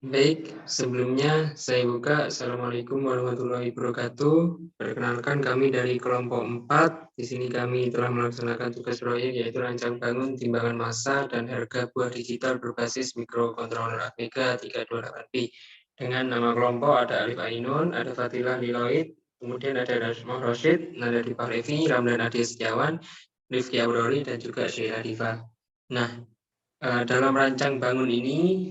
Baik, sebelumnya saya buka. Assalamualaikum warahmatullahi wabarakatuh. Perkenalkan kami dari kelompok 4. Di sini kami telah melaksanakan tugas proyek yaitu rancang bangun timbangan massa dan harga buah digital berbasis mikrokontroler Atmega 328P. Dengan nama kelompok ada Alif Ainun, ada Fatilah Liloid, kemudian ada Rasmah Rosyid, Nada Diparevi, Ramdan Adi Setiawan, Rifki Aurori, dan juga Syed Diva. Nah, dalam rancang bangun ini,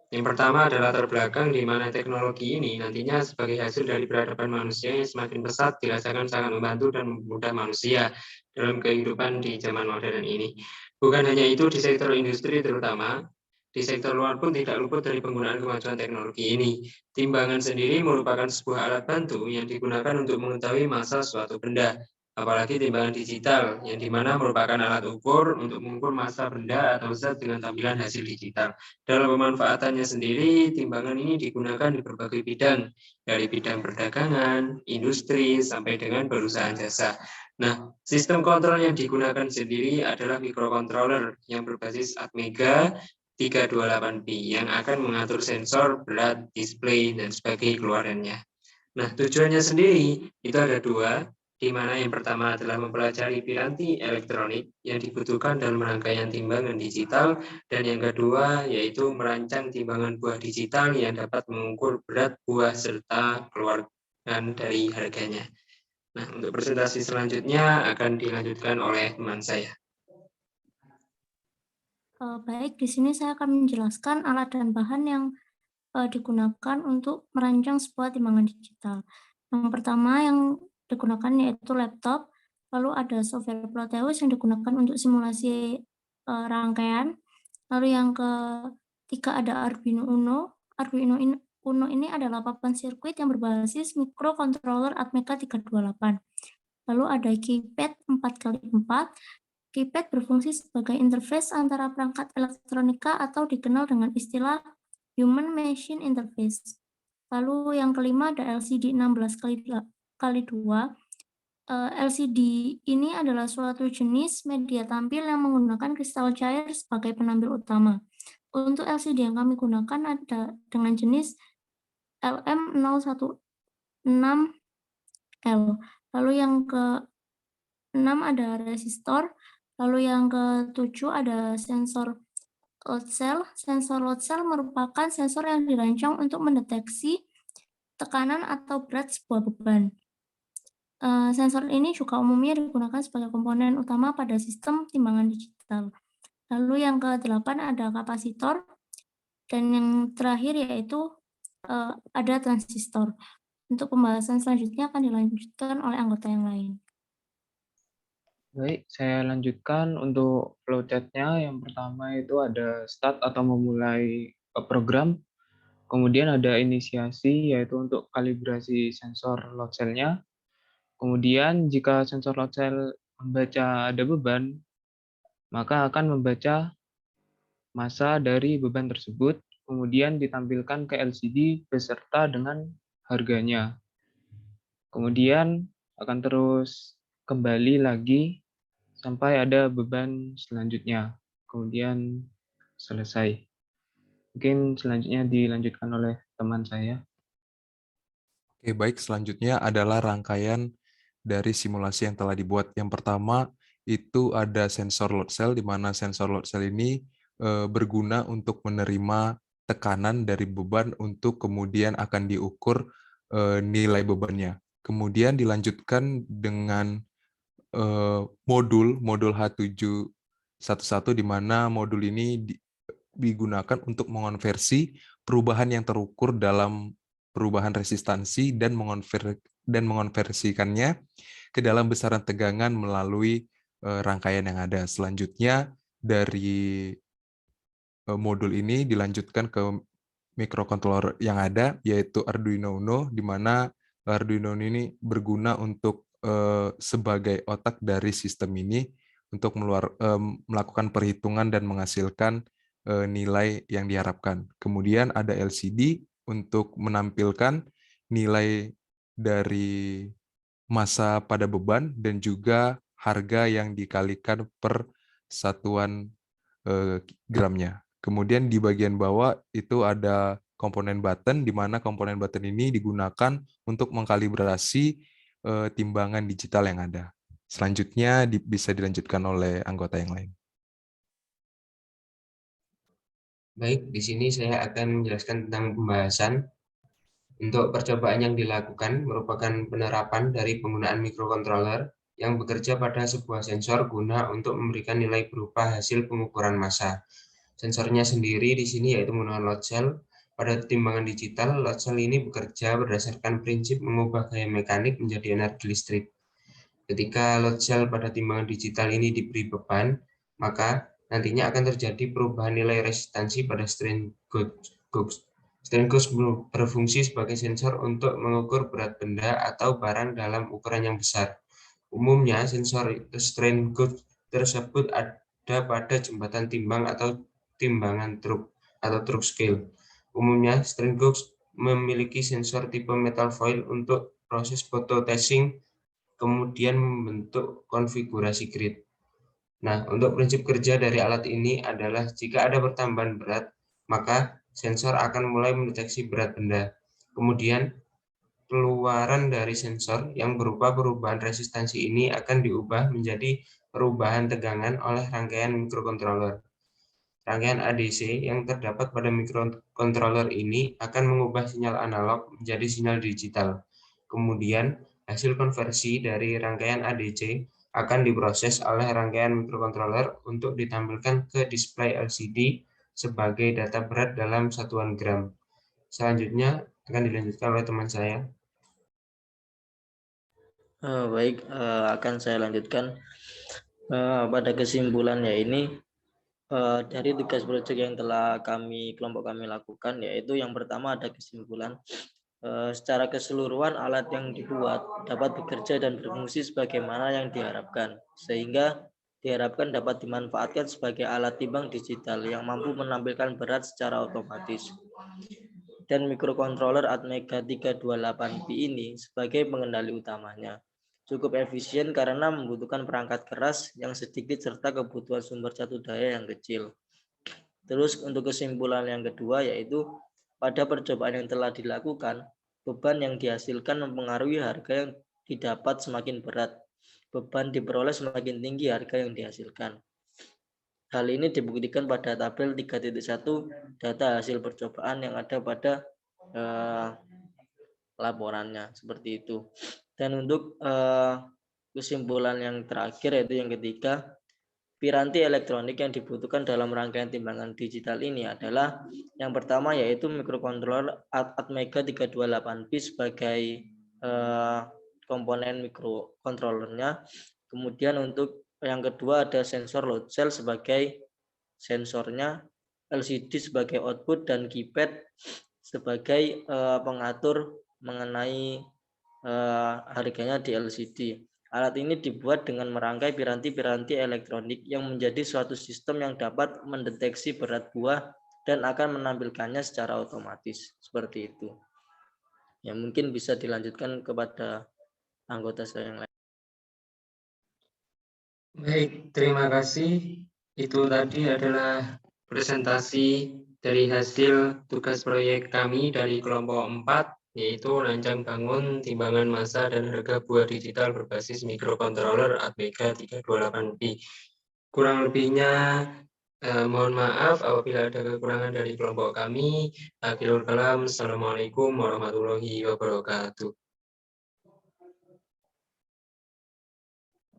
yang pertama adalah latar belakang di mana teknologi ini nantinya sebagai hasil dari peradaban manusia yang semakin pesat dirasakan sangat membantu dan mempermudah manusia dalam kehidupan di zaman modern ini. Bukan hanya itu, di sektor industri terutama, di sektor luar pun tidak luput dari penggunaan kemajuan teknologi ini. Timbangan sendiri merupakan sebuah alat bantu yang digunakan untuk mengetahui massa suatu benda, apalagi timbangan digital, yang dimana merupakan alat ukur untuk mengukur massa benda atau zat dengan tampilan hasil digital. Dalam pemanfaatannya sendiri, timbangan ini digunakan di berbagai bidang, dari bidang perdagangan, industri, sampai dengan perusahaan jasa. Nah, sistem kontrol yang digunakan sendiri adalah mikrokontroler yang berbasis Atmega 328P yang akan mengatur sensor, berat, display, dan sebagainya keluarannya. Nah, tujuannya sendiri itu ada dua, di mana yang pertama adalah mempelajari piranti elektronik yang dibutuhkan dalam rangkaian timbangan digital, dan yang kedua yaitu merancang timbangan buah digital yang dapat mengukur berat buah serta keluarkan dari harganya. Nah, untuk presentasi selanjutnya akan dilanjutkan oleh teman saya. Baik, di sini saya akan menjelaskan alat dan bahan yang digunakan untuk merancang sebuah timbangan digital. Yang pertama yang digunakan yaitu laptop, lalu ada software Proteus yang digunakan untuk simulasi rangkaian, lalu yang ketiga ada Arduino Uno. Uno ini adalah papan sirkuit yang berbasis mikrokontroler Atmega 328. Lalu ada keypad 4x4. Keypad berfungsi sebagai interface antara perangkat elektronika atau dikenal dengan istilah Human Machine Interface. Lalu yang kelima ada LCD 16 kali 2. LCD ini adalah suatu jenis media tampil yang menggunakan kristal cair sebagai penampil utama. Untuk LCD yang kami gunakan ada dengan jenis LM016L. Lalu yang ke-6 ada resistor. Lalu yang ke-7 ada sensor load cell. Sensor load cell merupakan sensor yang dirancang untuk mendeteksi tekanan atau berat sebuah beban. Sensor ini juga umumnya digunakan sebagai komponen utama pada sistem timbangan digital. Lalu yang ke-8 ada kapasitor, dan yang terakhir yaitu ada transistor. Untuk pembahasan selanjutnya akan dilanjutkan oleh anggota yang lain. Baik, saya lanjutkan untuk flowchart-nya. Yang pertama itu ada start atau memulai program. Kemudian ada inisiasi, yaitu untuk kalibrasi sensor load cell-nya. Kemudian jika sensor load cell membaca ada beban, maka akan membaca massa dari beban tersebut, kemudian ditampilkan ke LCD beserta dengan harganya. Kemudian akan terus kembali lagi sampai ada beban selanjutnya. Kemudian selesai. Mungkin selanjutnya dilanjutkan oleh teman saya. Oke, baik. Selanjutnya adalah rangkaian dari simulasi yang telah dibuat. Yang pertama itu ada sensor load cell, di mana sensor load cell ini berguna untuk menerima tekanan dari beban untuk kemudian akan diukur nilai bebannya. Kemudian dilanjutkan dengan modul H711, di mana modul ini digunakan untuk mengonversi perubahan yang terukur dalam perubahan resistansi dan mengonversikannya ke dalam besaran tegangan melalui rangkaian yang ada. Selanjutnya dari modul ini dilanjutkan ke mikrokontroler yang ada, yaitu Arduino Uno, di mana Arduino ini berguna untuk sebagai otak dari sistem ini untuk melakukan perhitungan dan menghasilkan nilai yang diharapkan. Kemudian ada LCD untuk menampilkan nilai dari massa pada beban dan juga harga yang dikalikan per satuan gramnya. Kemudian di bagian bawah itu ada komponen button, di mana komponen button ini digunakan untuk mengkalibrasi timbangan digital yang ada. Selanjutnya bisa dilanjutkan oleh anggota yang lain. Baik, di sini saya akan menjelaskan tentang pembahasan. Untuk percobaan yang dilakukan merupakan penerapan dari penggunaan microcontroller yang bekerja pada sebuah sensor guna untuk memberikan nilai berupa hasil pengukuran massa. Sensornya sendiri di sini yaitu menggunakan load cell. Pada timbangan digital, load cell ini bekerja berdasarkan prinsip mengubah gaya mekanik menjadi energi listrik. Ketika load cell pada timbangan digital ini diberi beban, maka nantinya akan terjadi perubahan nilai resistansi pada strain gauge. Strain gauge berfungsi sebagai sensor untuk mengukur berat benda atau barang dalam ukuran yang besar. Umumnya, sensor strain gauge tersebut ada pada jembatan timbang atau timbangan truk atau truck scale. Umumnya, strain gauge memiliki sensor tipe metal foil untuk proses phototesting, kemudian membentuk konfigurasi grid. Nah, untuk prinsip kerja dari alat ini adalah jika ada pertambahan berat, maka sensor akan mulai mendeteksi berat benda. Kemudian, keluaran dari sensor yang berupa perubahan resistansi ini akan diubah menjadi perubahan tegangan oleh rangkaian microcontroller. Rangkaian ADC yang terdapat pada microcontroller ini akan mengubah sinyal analog menjadi sinyal digital. Kemudian, hasil konversi dari rangkaian ADC akan diproses oleh rangkaian microcontroller untuk ditampilkan ke display LCD sebagai data berat dalam satuan gram. Selanjutnya akan dilanjutkan oleh teman saya. Baik, akan saya lanjutkan pada kesimpulannya ini dari tugas proyek yang telah kelompok kami lakukan, yaitu yang pertama ada kesimpulan secara keseluruhan alat yang dibuat dapat bekerja dan berfungsi sebagaimana yang diharapkan, sehingga diharapkan dapat dimanfaatkan sebagai alat timbang digital yang mampu menampilkan berat secara otomatis. Dan microcontroller Atmega 328P ini sebagai pengendali utamanya. Cukup efisien karena membutuhkan perangkat keras yang sedikit serta kebutuhan sumber satu daya yang kecil. Terus untuk kesimpulan yang kedua yaitu pada percobaan yang telah dilakukan, beban yang dihasilkan mempengaruhi harga yang didapat semakin berat. Beban diperoleh semakin tinggi harga yang dihasilkan. Hal ini dibuktikan pada tabel 3.1 data hasil percobaan yang ada pada laporannya seperti itu. Dan untuk kesimpulan yang terakhir yaitu yang ketiga, piranti elektronik yang dibutuhkan dalam rangkaian timbangan digital ini adalah yang pertama yaitu microcontroller Atmega 328P sebagai komponen microcontrollernya. Kemudian untuk yang kedua ada sensor load cell sebagai sensornya, LCD sebagai output, dan keypad sebagai pengatur mengenai harganya di LCD. Alat ini dibuat dengan merangkai piranti-piranti elektronik yang menjadi suatu sistem yang dapat mendeteksi berat buah dan akan menampilkannya secara otomatis. Seperti itu. Ya, mungkin bisa dilanjutkan kepada anggota saya yang lain. Baik, terima kasih. Itu tadi adalah presentasi dari hasil tugas proyek kami dari kelompok 4, yaitu rancang bangun timbangan massa dan harga buah digital berbasis microcontroller Atmega 328P. Kurang lebihnya mohon maaf apabila ada kekurangan dari kelompok kami. Akhirul kalam, Assalamualaikum warahmatullahi wabarakatuh.